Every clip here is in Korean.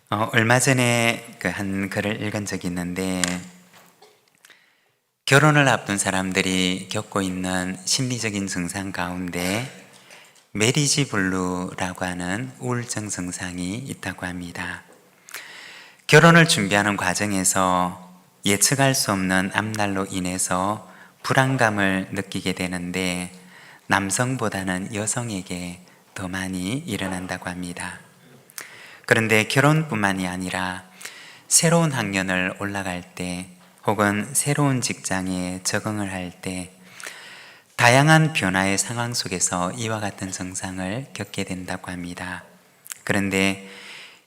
얼마 전에 한 글을 읽은 적이 있는데, 결혼을 앞둔 사람들이 겪고 있는 심리적인 증상 가운데 메리지 블루라고 하는 우울증 증상이 있다고 합니다. 결혼을 준비하는 과정에서 예측할 수 없는 앞날로 인해서 불안감을 느끼게 되는데, 남성보다는 여성에게 더 많이 일어난다고 합니다. 그런데 결혼뿐만이 아니라 새로운 학년을 올라갈 때, 혹은 새로운 직장에 적응을 할 때 다양한 변화의 상황 속에서 이와 같은 증상을 겪게 된다고 합니다. 그런데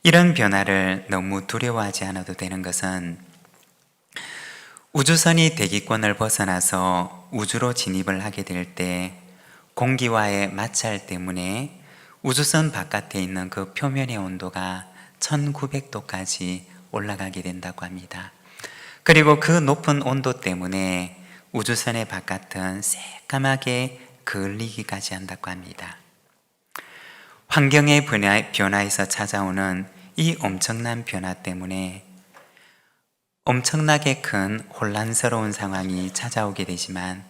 이런 변화를 너무 두려워하지 않아도 되는 것은, 우주선이 대기권을 벗어나서 우주로 진입을 하게 될 때 공기와의 마찰 때문에 우주선 바깥에 있는 그 표면의 온도가 1900도까지 올라가게 된다고 합니다. 그리고 그 높은 온도 때문에 우주선의 바깥은 새까맣게 그을리기까지 한다고 합니다. 환경의 변화에서 찾아오는 이 엄청난 변화 때문에 엄청나게 큰 혼란스러운 상황이 찾아오게 되지만,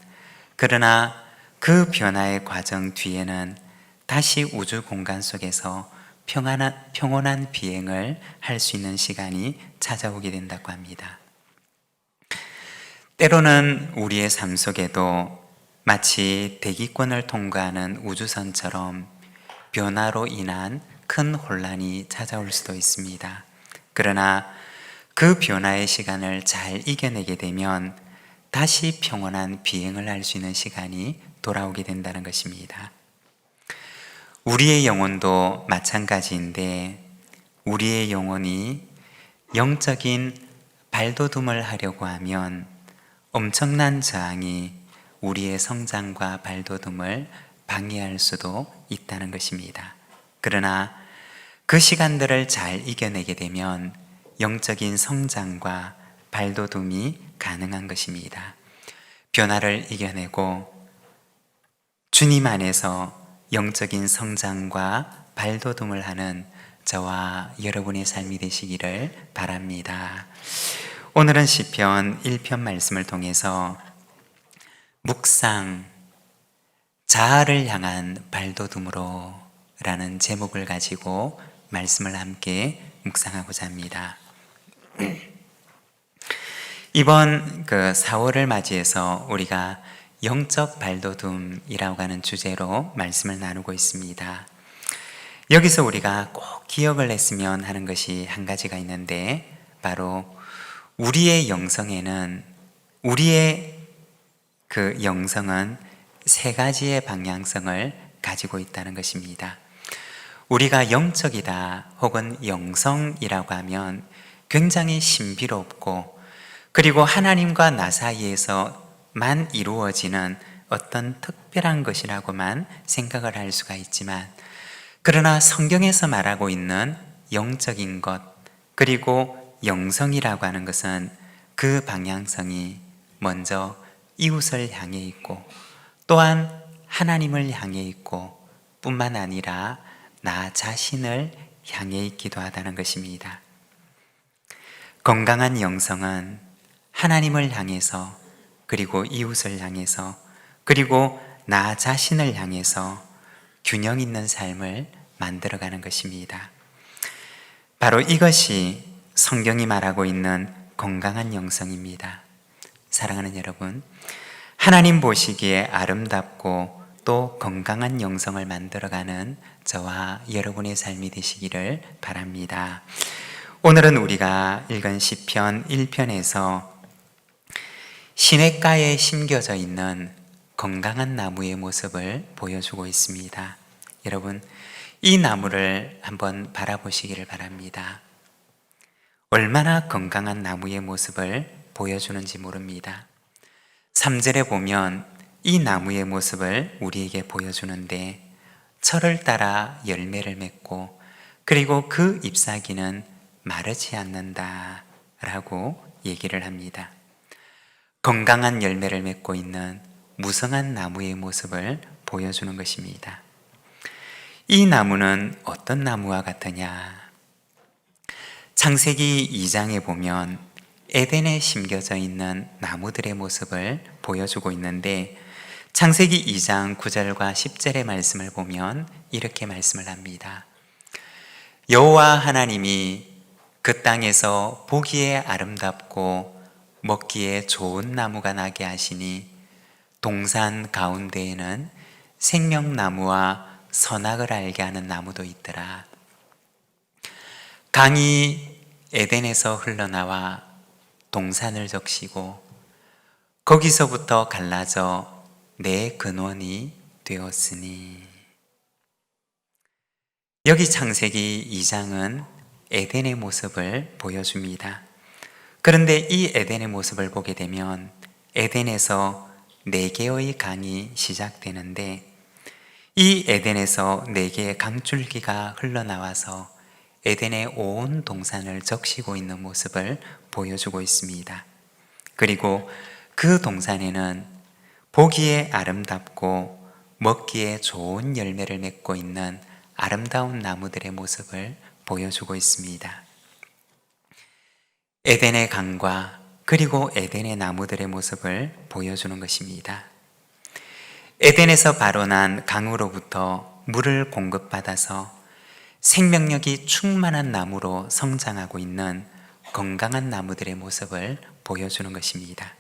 그러나 그 변화의 과정 뒤에는 다시 우주 공간 속에서 평온한 비행을 할 수 있는 시간이 찾아오게 된다고 합니다. 때로는 우리의 삶 속에도 마치 대기권을 통과하는 우주선처럼 변화로 인한 큰 혼란이 찾아올 수도 있습니다. 그러나 그 변화의 시간을 잘 이겨내게 되면 다시 평온한 비행을 할 수 있는 시간이 돌아오게 된다는 것입니다. 우리의 영혼도 마찬가지인데, 우리의 영혼이 영적인 발돋움을 하려고 하면 엄청난 저항이 우리의 성장과 발돋움을 방해할 수도 있다는 것입니다. 그러나 그 시간들을 잘 이겨내게 되면 영적인 성장과 발돋움이 가능한 것입니다. 변화를 이겨내고 주님 안에서 영적인 성장과 발돋움을 하는 저와 여러분의 삶이 되시기를 바랍니다. 오늘은 시편 1편 말씀을 통해서 묵상, 자아를 향한 발돋움으로 라는 제목을 가지고 말씀을 함께 묵상하고자 합니다. 이번 4월을 맞이해서 우리가 영적 발돋움이라고 하는 주제로 말씀을 나누고 있습니다. 여기서 우리가 꼭 기억을 했으면 하는 것이 한 가지가 있는데, 바로 우리의 영성은 세 가지의 방향성을 가지고 있다는 것입니다. 우리가 영적이다 혹은 영성이라고 하면 굉장히 신비롭고, 그리고 하나님과 나 사이에서만 이루어지는 어떤 특별한 것이라고만 생각을 할 수가 있지만, 그러나 성경에서 말하고 있는 영적인 것, 그리고 영성이라고 하는 것은 그 방향성이 먼저 이웃을 향해 있고, 또한 하나님을 향해 있고, 뿐만 아니라 나 자신을 향해 있기도 하다는 것입니다. 건강한 영성은 하나님을 향해서, 그리고 이웃을 향해서, 그리고 나 자신을 향해서 균형 있는 삶을 만들어가는 것입니다. 바로 이것이 성경이 말하고 있는 건강한 영성입니다. 사랑하는 여러분, 하나님 보시기에 아름답고 또 건강한 영성을 만들어가는 저와 여러분의 삶이 되시기를 바랍니다. 오늘은 우리가 읽은 시편 1편에서 시냇가에 심겨져 있는 건강한 나무의 모습을 보여주고 있습니다. 여러분, 이 나무를 한번 바라보시기를 바랍니다. 얼마나 건강한 나무의 모습을 보여주는지 모릅니다. 3절에 보면 이 나무의 모습을 우리에게 보여주는데, 철을 따라 열매를 맺고, 그리고 그 잎사귀는 마르지 않는다 라고 얘기를 합니다. 건강한 열매를 맺고 있는 무성한 나무의 모습을 보여주는 것입니다. 이 나무는 어떤 나무와 같으냐? 창세기 2장에 보면 에덴에 심겨져 있는 나무들의 모습을 보여주고 있는데, 창세기 2장 9절과 10절의 말씀을 보면 이렇게 말씀을 합니다. 여호와 하나님이 그 땅에서 보기에 아름답고 먹기에 좋은 나무가 나게 하시니 동산 가운데에는 생명나무와 선악을 알게 하는 나무도 있더라. 강이 에덴에서 흘러나와 동산을 적시고 거기서부터 갈라져 내 근원이 되었으니. 여기 창세기 2장은 에덴의 모습을 보여줍니다. 그런데 이 에덴의 모습을 보게 되면 에덴에서 4개의 강이 시작되는데, 이 에덴에서 4개의 강줄기가 흘러나와서 에덴의 온 동산을 적시고 있는 모습을 보여주고 있습니다. 그리고 그 동산에는 보기에 아름답고 먹기에 좋은 열매를 맺고 있는 아름다운 나무들의 모습을 보여주고 있습니다. 에덴의 강과 그리고 에덴의 나무들의 모습을 보여주는 것입니다. 에덴에서 발원한 강으로부터 물을 공급받아서 생명력이 충만한 나무로 성장하고 있는 건강한 나무들의 모습을 보여주는 것입니다.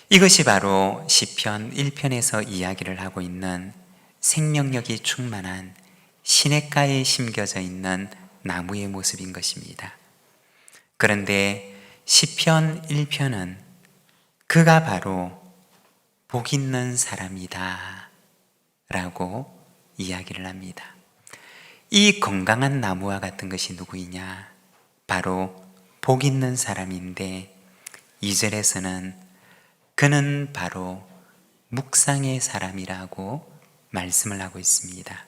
이것이 바로 시편 1편에서 이야기를 하고 있는 생명력이 충만한 시냇가에 심겨져 있는 나무의 모습인 것입니다. 그런데 시편 1편은 그가 바로 복 있는 사람이다 라고 이야기를 합니다. 이 건강한 나무와 같은 것이 누구이냐? 바로 복 있는 사람인데, 2절에서는 그는 바로 묵상의 사람이라고 말씀을 하고 있습니다.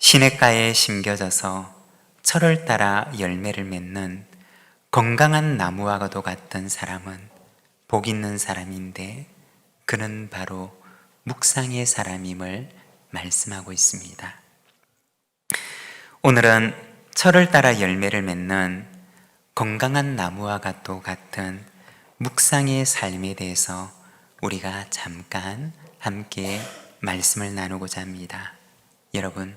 시냇가에 심겨져서 철을 따라 열매를 맺는 건강한 나무와도 같은 사람은 복 있는 사람인데, 그는 바로 묵상의 사람임을 말씀하고 있습니다. 오늘은 철을 따라 열매를 맺는 건강한 나무와도 같은 묵상의 삶에 대해서 우리가 잠깐 함께 말씀을 나누고자 합니다. 여러분,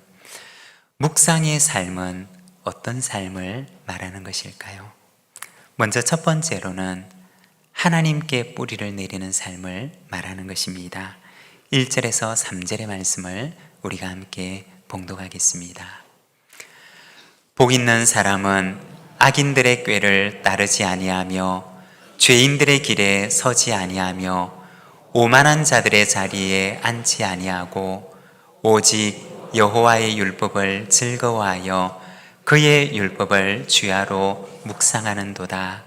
묵상의 삶은 어떤 삶을 말하는 것일까요? 먼저 첫 번째로는 하나님께 뿌리를 내리는 삶을 말하는 것입니다. 1절에서 3절의 말씀을 우리가 함께 봉독하겠습니다. 복 있는 사람은 악인들의 꾀를 따르지 아니하며 죄인들의 길에 서지 아니하며 오만한 자들의 자리에 앉지 아니하고 오직 여호와의 율법을 즐거워하여 그의 율법을 주야로 묵상하는도다.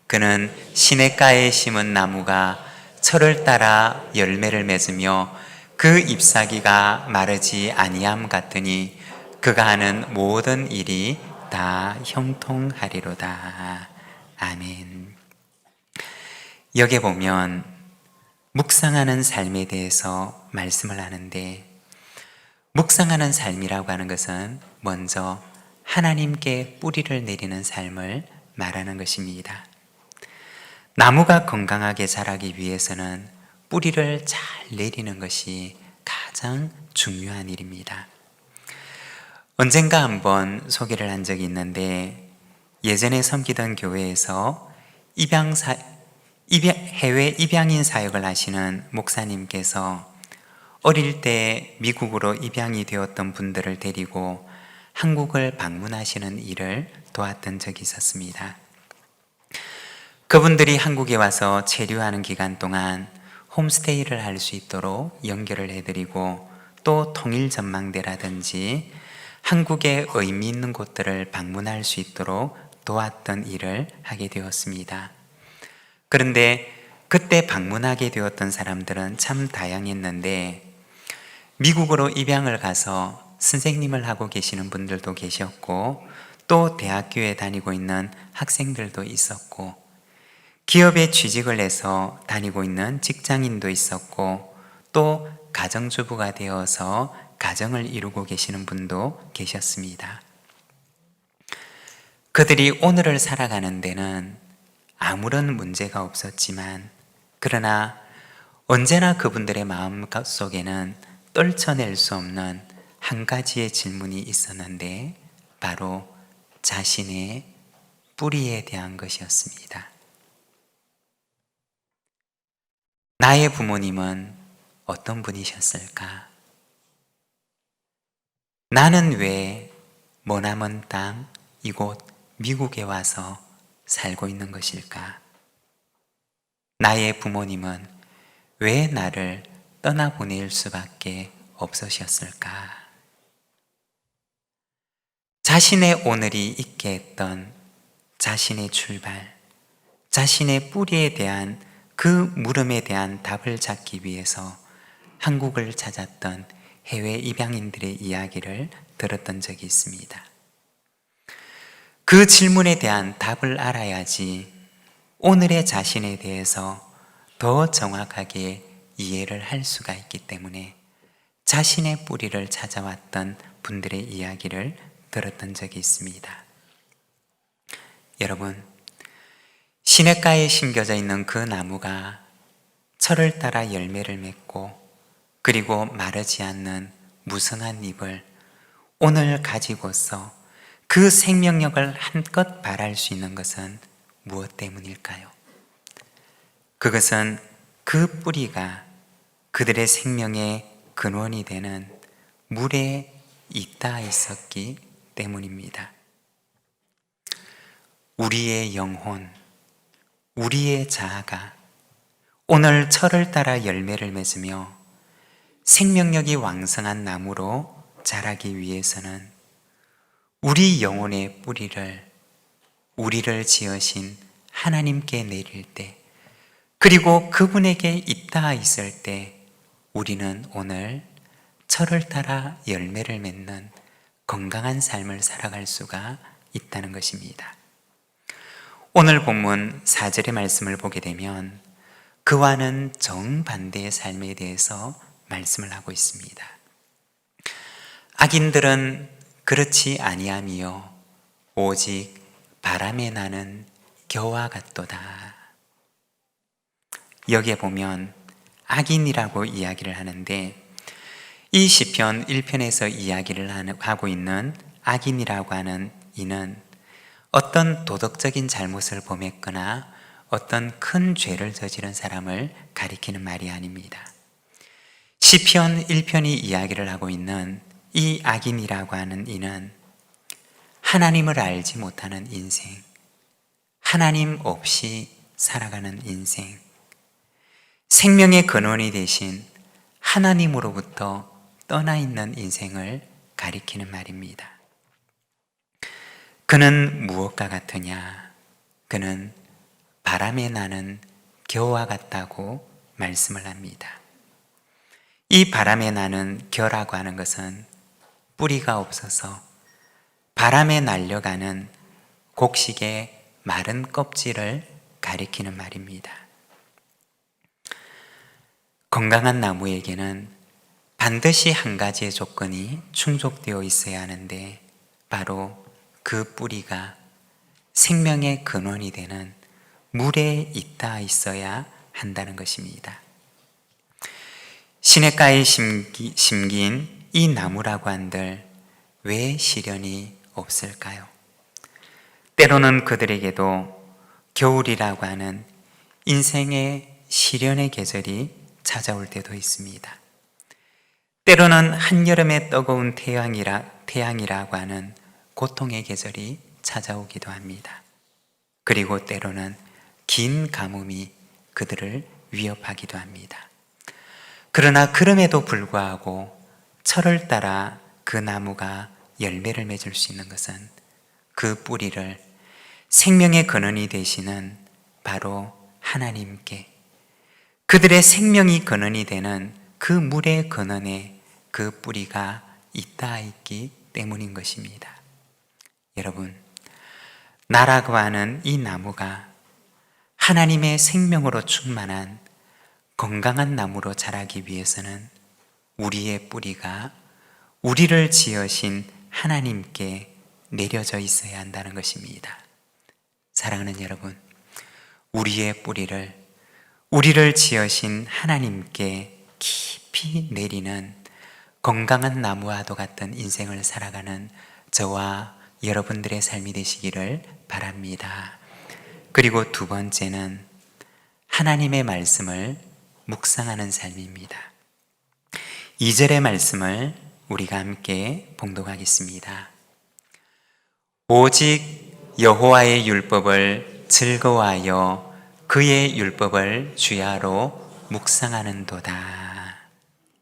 그는 시냇가에 심은 나무가 철을 따라 열매를 맺으며 그 잎사귀가 마르지 아니함 같으니 그가 하는 모든 일이 다 형통하리로다. 아멘. 여기 보면 묵상하는 삶에 대해서 말씀을 하는데, 묵상하는 삶이라고 하는 것은 먼저 하나님께 뿌리를 내리는 삶을 말하는 것입니다. 나무가 건강하게 자라기 위해서는 뿌리를 잘 내리는 것이 가장 중요한 일입니다. 언젠가 한번 소개를 한 적이 있는데, 예전에 섬기던 교회에서 해외 입양인 사역을 하시는 목사님께서 어릴 때 미국으로 입양이 되었던 분들을 데리고 한국을 방문하시는 일을 도왔던 적이 있었습니다. 그분들이 한국에 와서 체류하는 기간 동안 홈스테이를 할 수 있도록 연결을 해드리고, 또 통일 전망대라든지 한국의 의미 있는 곳들을 방문할 수 있도록 도왔던 일을 하게 되었습니다. 그런데 그때 방문하게 되었던 사람들은 참 다양했는데, 미국으로 입양을 가서 선생님을 하고 계시는 분들도 계셨고, 또 대학교에 다니고 있는 학생들도 있었고, 기업에 취직을 해서 다니고 있는 직장인도 있었고, 또 가정주부가 되어서 가정을 이루고 계시는 분도 계셨습니다. 그들이 오늘을 살아가는 데는 아무런 문제가 없었지만, 그러나 언제나 그분들의 마음 속에는 떨쳐낼 수 없는 한 가지의 질문이 있었는데, 바로 자신의 뿌리에 대한 것이었습니다. 나의 부모님은 어떤 분이셨을까? 나는 왜 머나먼 땅 이곳 미국에 와서 살고 있는 것일까? 나의 부모님은 왜 나를 떠나보낼 수밖에 없으셨을까? 자신의 오늘이 있게 했던 자신의 출발, 자신의 뿌리에 대한 그 물음에 대한 답을 찾기 위해서 한국을 찾았던 해외 입양인들의 이야기를 들었던 적이 있습니다. 그 질문에 대한 답을 알아야지 오늘의 자신에 대해서 더 정확하게 이해를 할 수가 있기 때문에 자신의 뿌리를 찾아왔던 분들의 이야기를 들었던 적이 있습니다. 여러분, 시냇가에 심겨져 있는 그 나무가 철을 따라 열매를 맺고, 그리고 마르지 않는 무성한 잎을 오늘 가지고서 그 생명력을 한껏 발할 수 있는 것은 무엇 때문일까요? 그것은 그 뿌리가 그들의 생명의 근원이 되는 물에 있다 있었기 때문입니다. 우리의 영혼, 우리의 자아가 오늘 철을 따라 열매를 맺으며 생명력이 왕성한 나무로 자라기 위해서는 우리 영혼의 뿌리를 우리를 지으신 하나님께 내릴 때, 그리고 그분에게 있다 있을 때 우리는 오늘 철을 따라 열매를 맺는 건강한 삶을 살아갈 수가 있다는 것입니다. 오늘 본문 4절의 말씀을 보게 되면 그와는 정반대의 삶에 대해서 말씀을 하고 있습니다. 악인들은 그렇지 아니하며 오직 바람에 나는 겨와 같도다. 여기에 보면 악인이라고 이야기를 하는데, 이 시편 1편에서 이야기를 하고 있는 악인이라고 하는 이는 어떤 도덕적인 잘못을 범했거나 어떤 큰 죄를 저지른 사람을 가리키는 말이 아닙니다. 시편 1편이 이야기를 하고 있는 이 악인이라고 하는 이는 하나님을 알지 못하는 인생, 하나님 없이 살아가는 인생, 생명의 근원이 되신 하나님으로부터 떠나 있는 인생을 가리키는 말입니다. 그는 무엇과 같으냐? 그는 바람에 나는 겨와 같다고 말씀을 합니다. 이 바람에 나는 겨라고 하는 것은 뿌리가 없어서 바람에 날려가는 곡식의 마른 껍질을 가리키는 말입니다. 건강한 나무에게는 반드시 한 가지의 조건이 충족되어 있어야 하는데, 바로 그 뿌리가 생명의 근원이 되는 물에 있다 있어야 한다는 것입니다. 시냇가에 심긴 이 나무라고 한들 왜 시련이 없을까요? 때로는 그들에게도 겨울이라고 하는 인생의 시련의 계절이 찾아올 때도 있습니다. 때로는 한여름에 뜨거운 태양이라고 하는 고통의 계절이 찾아오기도 합니다. 그리고 때로는 긴 가뭄이 그들을 위협하기도 합니다. 그러나 그럼에도 불구하고 철을 따라 그 나무가 열매를 맺을 수 있는 것은 그 뿌리를 생명의 근원이 되시는 바로 하나님께, 그들의 생명이 근원이 되는 그 물의 근원에 그 뿌리가 있다 있기 때문인 것입니다. 여러분, 나라고 하는 이 나무가 하나님의 생명으로 충만한 건강한 나무로 자라기 위해서는 우리의 뿌리가 우리를 지으신 하나님께 내려져 있어야 한다는 것입니다. 사랑하는 여러분, 우리의 뿌리를 우리를 지으신 하나님께 깊이 내리는 건강한 나무와도 같은 인생을 살아가는 저와 여러분들의 삶이 되시기를 바랍니다. 그리고 두 번째는 하나님의 말씀을 묵상하는 삶입니다. 2절의 말씀을 우리가 함께 봉독하겠습니다. 오직 여호와의 율법을 즐거워하여 그의 율법을 주야로 묵상하는도다.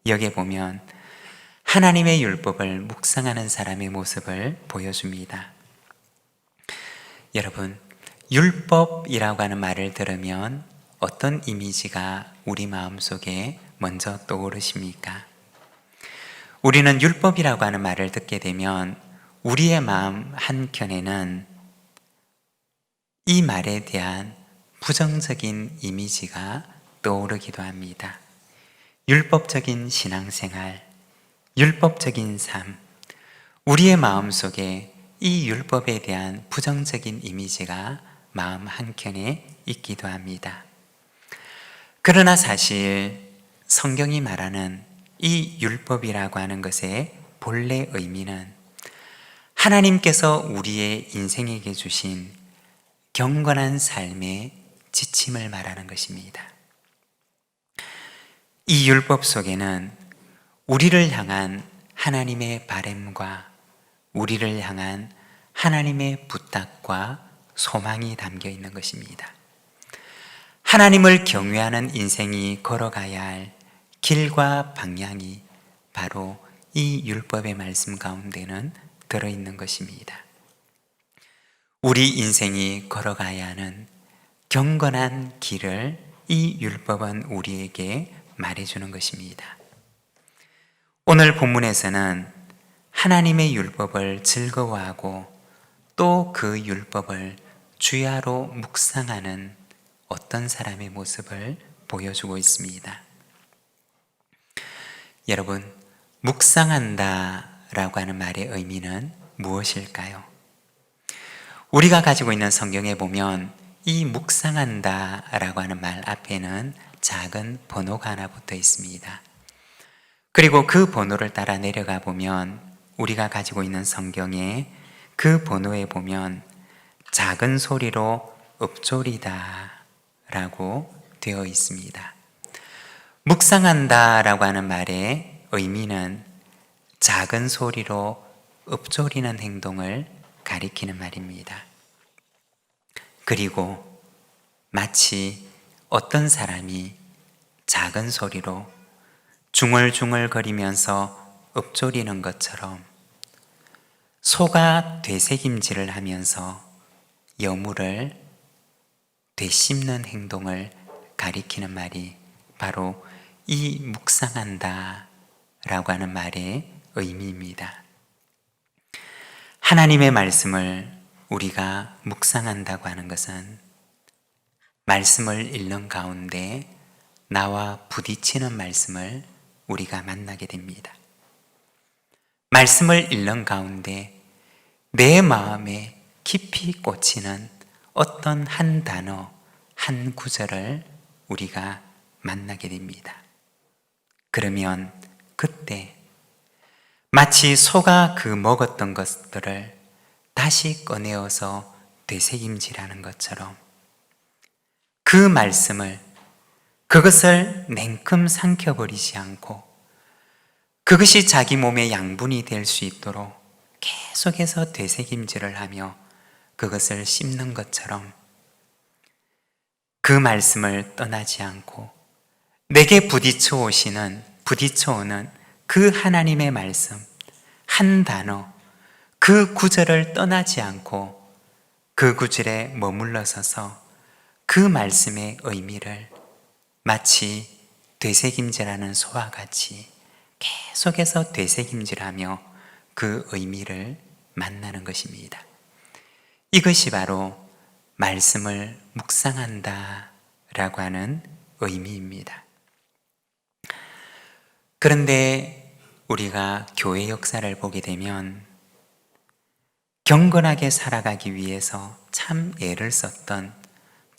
여기에 보면 하나님의 율법을 묵상하는 사람의 모습을 보여줍니다. 여러분, 율법이라고 하는 말을 들으면 어떤 이미지가 우리 마음속에 먼저 떠오르십니까? 우리는 율법이라고 하는 말을 듣게 되면 우리의 마음 한켠에는 이 말에 대한 부정적인 이미지가 떠오르기도 합니다. 율법적인 신앙생활, 율법적인 삶, 우리의 마음속에 이 율법에 대한 부정적인 이미지가 마음 한켠에 있기도 합니다. 그러나 사실 성경이 말하는 이 율법이라고 하는 것의 본래 의미는 하나님께서 우리의 인생에게 주신 경건한 삶의 지침을 말하는 것입니다. 이 율법 속에는 우리를 향한 하나님의 바램과 우리를 향한 하나님의 부탁과 소망이 담겨 있는 것입니다. 하나님을 경외하는 인생이 걸어가야 할 길과 방향이 바로 이 율법의 말씀 가운데는 들어있는 것입니다. 우리 인생이 걸어가야 하는 경건한 길을 이 율법은 우리에게 말해주는 것입니다. 오늘 본문에서는 하나님의 율법을 즐거워하고 또 그 율법을 주야로 묵상하는 어떤 사람의 모습을 보여주고 있습니다. 여러분, 묵상한다 라고 하는 말의 의미는 무엇일까요? 우리가 가지고 있는 성경에 보면 이 묵상한다 라고 하는 말 앞에는 작은 번호가 하나 붙어 있습니다. 그리고 그 번호를 따라 내려가 보면 우리가 가지고 있는 성경에 그 번호에 보면 작은 소리로 읊조리다 라고 되어 있습니다. 묵상한다 라고 하는 말의 의미는 작은 소리로 읊조리는 행동을 가리키는 말입니다. 그리고 마치 어떤 사람이 작은 소리로 중얼중얼거리면서 읊조리는 것처럼 소가 되새김질을 하면서 여물을 되씹는 행동을 가리키는 말이 바로 이 묵상한다 라고 하는 말의 의미입니다. 하나님의 말씀을 우리가 묵상한다고 하는 것은 말씀을 읽는 가운데 나와 부딪히는 말씀을 우리가 만나게 됩니다. 말씀을 읽는 가운데 내 마음에 깊이 꽂히는 어떤 한 단어, 한 구절을 우리가 만나게 됩니다. 그러면 그때 마치 소가 그 먹었던 것들을 다시 꺼내어서 되새김질하는 것처럼 그 말씀을, 그것을 냉큼 삼켜버리지 않고 그것이 자기 몸의 양분이 될 수 있도록 계속해서 되새김질을 하며 그것을 씹는 것처럼 그 말씀을 떠나지 않고 내게 부딪혀오는 그 하나님의 말씀 한 단어, 그 구절을 떠나지 않고 그 구절에 머물러 서서 그 말씀의 의미를 마치 되새김질하는 소와 같이 계속해서 되새김질하며 그 의미를 만나는 것입니다. 이것이 바로 말씀을 묵상한다 라고 하는 의미입니다. 그런데 우리가 교회 역사를 보게 되면 경건하게 살아가기 위해서 참 애를 썼던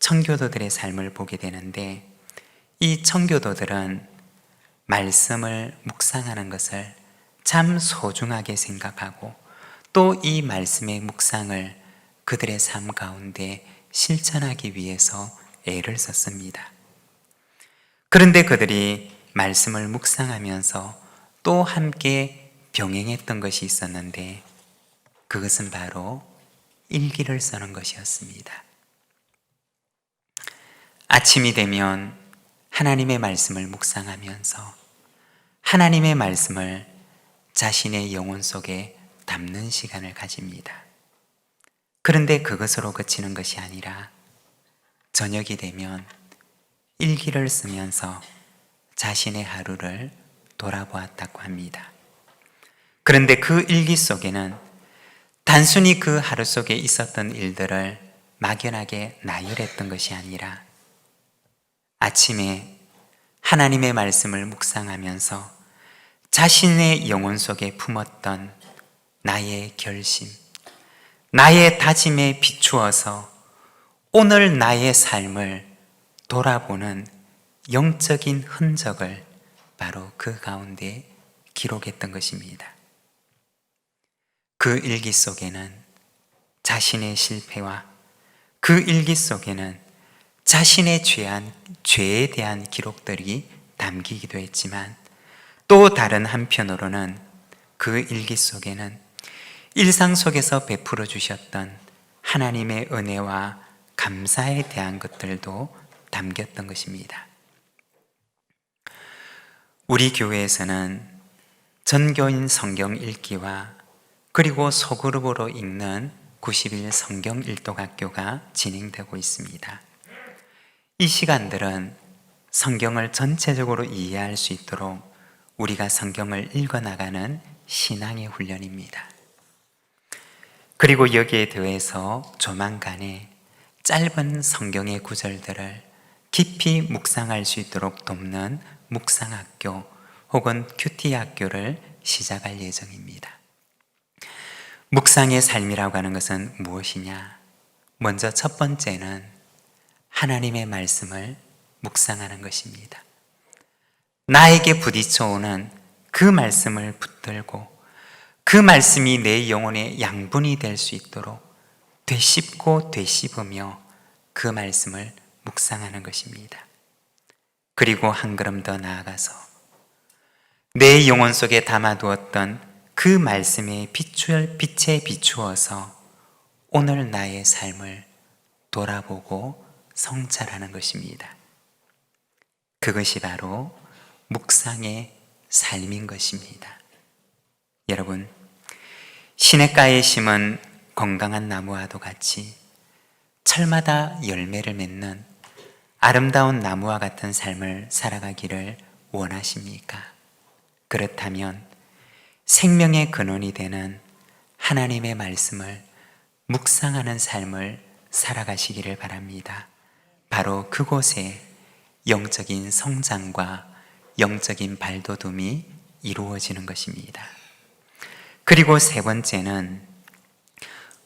청교도들의 삶을 보게 되는데, 이 청교도들은 말씀을 묵상하는 것을 참 소중하게 생각하고 또 이 말씀의 묵상을 그들의 삶 가운데 실천하기 위해서 애를 썼습니다. 그런데 그들이 말씀을 묵상하면서 또 함께 병행했던 것이 있었는데, 그것은 바로 일기를 쓰는 것이었습니다. 아침이 되면 하나님의 말씀을 묵상하면서 하나님의 말씀을 자신의 영혼 속에 담는 시간을 가집니다. 그런데 그것으로 그치는 것이 아니라 저녁이 되면 일기를 쓰면서 자신의 하루를 돌아보았다고 합니다. 그런데 그 일기 속에는 단순히 그 하루 속에 있었던 일들을 막연하게 나열했던 것이 아니라 아침에 하나님의 말씀을 묵상하면서 자신의 영혼 속에 품었던 나의 결심, 나의 다짐에 비추어서 오늘 나의 삶을 돌아보는 영적인 흔적을 바로 그 가운데 기록했던 것입니다. 그 일기 속에는 자신의 실패와 그 일기 속에는 자신의 죄에 대한 기록들이 담기기도 했지만, 또 다른 한편으로는 그 일기 속에는 일상 속에서 베풀어 주셨던 하나님의 은혜와 감사에 대한 것들도 담겼던 것입니다. 우리 교회에서는 전교인 성경 읽기와 그리고 소그룹으로 읽는 90일 성경 일독학교가 진행되고 있습니다. 이 시간들은 성경을 전체적으로 이해할 수 있도록 우리가 성경을 읽어나가는 신앙의 훈련입니다. 그리고 여기에 더해서 조만간에 짧은 성경의 구절들을 깊이 묵상할 수 있도록 돕는 묵상학교 혹은 큐티 학교를 시작할 예정입니다. 묵상의 삶이라고 하는 것은 무엇이냐? 먼저 첫 번째는 하나님의 말씀을 묵상하는 것입니다. 나에게 부딪혀오는 그 말씀을 붙들고 그 말씀이 내 영혼의 양분이 될 수 있도록 되씹고 되씹으며 그 말씀을 묵상하는 것입니다. 그리고 한 걸음 더 나아가서 내 영혼 속에 담아두었던 그 말씀의 빛에 비추어서 오늘 나의 삶을 돌아보고 성찰하는 것입니다. 그것이 바로 묵상의 삶인 것입니다. 여러분, 시냇가에 심은 건강한 나무와도 같이 철마다 열매를 맺는 아름다운 나무와 같은 삶을 살아가기를 원하십니까? 그렇다면 생명의 근원이 되는 하나님의 말씀을 묵상하는 삶을 살아가시기를 바랍니다. 바로 그곳에 영적인 성장과 영적인 발돋움이 이루어지는 것입니다. 그리고 세 번째는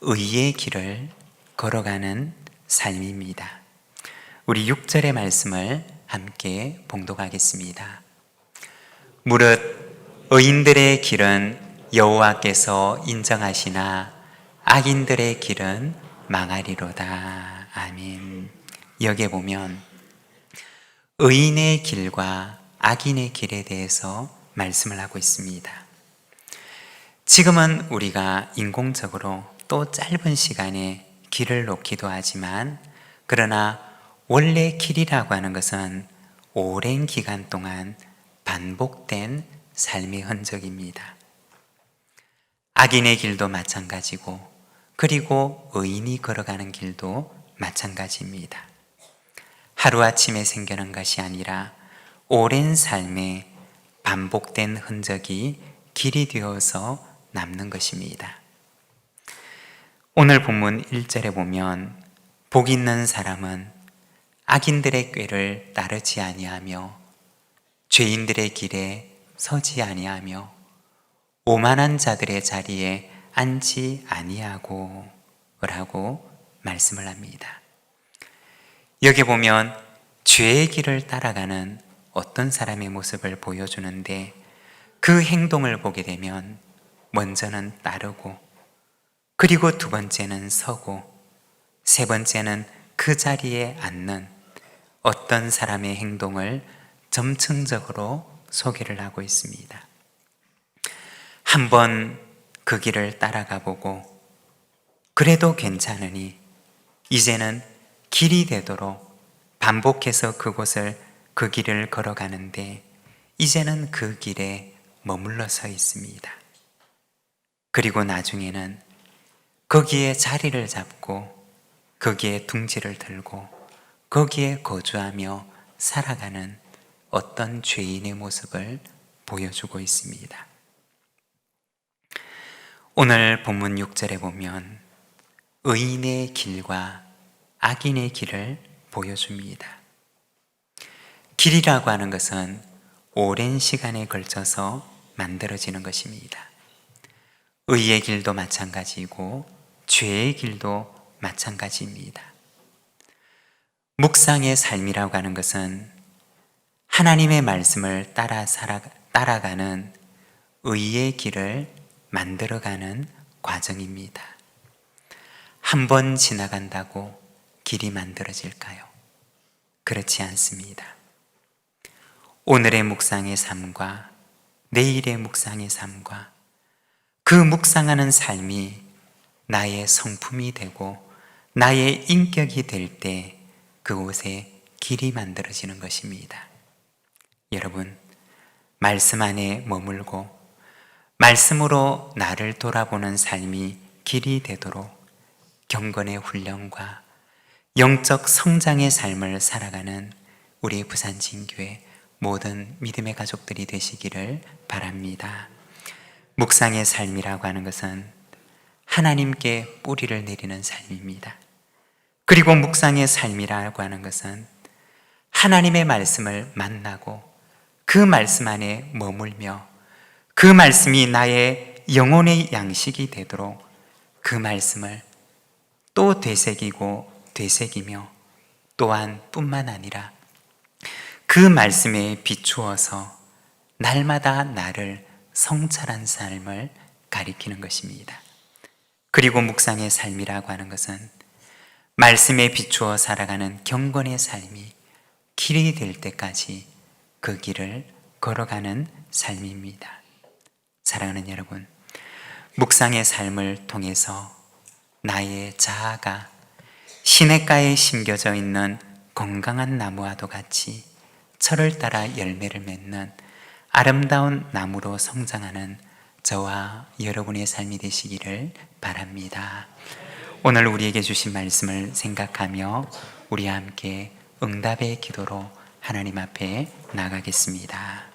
의의 길을 걸어가는 삶입니다. 우리 6절의 말씀을 함께 봉독하겠습니다. 무릇 의인들의 길은 여호와께서 인정하시나 악인들의 길은 망하리로다. 아멘. 여기에 보면 의인의 길과 악인의 길에 대해서 말씀을 하고 있습니다. 지금은 우리가 인공적으로 또 짧은 시간에 길을 놓기도 하지만, 그러나 원래 길이라고 하는 것은 오랜 기간 동안 반복된 삶의 흔적입니다. 악인의 길도 마찬가지고, 그리고 의인이 걸어가는 길도 마찬가지입니다. 하루아침에 생겨난 것이 아니라 오랜 삶에 반복된 흔적이 길이 되어서 남는 것입니다. 오늘 본문 1절에 보면 복 있는 사람은 악인들의 꾀를 따르지 아니하며 죄인들의 길에 서지 아니하며 오만한 자들의 자리에 앉지 아니하고 라고 말씀을 합니다. 여기 보면 죄의 길을 따라가는 어떤 사람의 모습을 보여주는데, 그 행동을 보게 되면 먼저는 따르고, 그리고 두 번째는 서고, 세 번째는 그 자리에 앉는 어떤 사람의 행동을 점층적으로 소개를 하고 있습니다. 한번 그 길을 따라가 보고 그래도 괜찮으니 이제는 길이 되도록 반복해서 그 길을 걸어가는데, 이제는 그 길에 머물러 서 있습니다. 그리고 나중에는 거기에 자리를 잡고 거기에 둥지를 들고 거기에 거주하며 살아가는 어떤 죄인의 모습을 보여주고 있습니다. 오늘 본문 6절에 보면 의인의 길과 악인의 길을 보여줍니다. 길이라고 하는 것은 오랜 시간에 걸쳐서 만들어지는 것입니다. 의의 길도 마찬가지고 죄의 길도 마찬가지입니다. 묵상의 삶이라고 하는 것은 하나님의 말씀을 따라가는 의의 길을 만들어가는 과정입니다. 한 번 지나간다고 길이 만들어질까요? 그렇지 않습니다. 오늘의 묵상의 삶과 내일의 묵상의 삶과 그 묵상하는 삶이 나의 성품이 되고 나의 인격이 될 때 그곳에 길이 만들어지는 것입니다. 여러분, 말씀 안에 머물고 말씀으로 나를 돌아보는 삶이 길이 되도록 경건의 훈련과 영적 성장의 삶을 살아가는 우리 부산진교회 모든 믿음의 가족들이 되시기를 바랍니다. 묵상의 삶이라고 하는 것은 하나님께 뿌리를 내리는 삶입니다. 그리고 묵상의 삶이라고 하는 것은 하나님의 말씀을 만나고 그 말씀 안에 머물며 그 말씀이 나의 영혼의 양식이 되도록 그 말씀을 또 되새기고 되새기며, 또한 뿐만 아니라 그 말씀에 비추어서 날마다 나를 성찰한 삶을 가리키는 것입니다. 그리고 묵상의 삶이라고 하는 것은 말씀에 비추어 살아가는 경건의 삶이 길이 될 때까지 그 길을 걸어가는 삶입니다. 사랑하는 여러분, 묵상의 삶을 통해서 나의 자아가 시냇가에 심겨져 있는 건강한 나무와도 같이 철을 따라 열매를 맺는 아름다운 나무로 성장하는 저와 여러분의 삶이 되시기를 바랍니다. 오늘 우리에게 주신 말씀을 생각하며 우리 함께 응답의 기도로 하나님 앞에 나가겠습니다.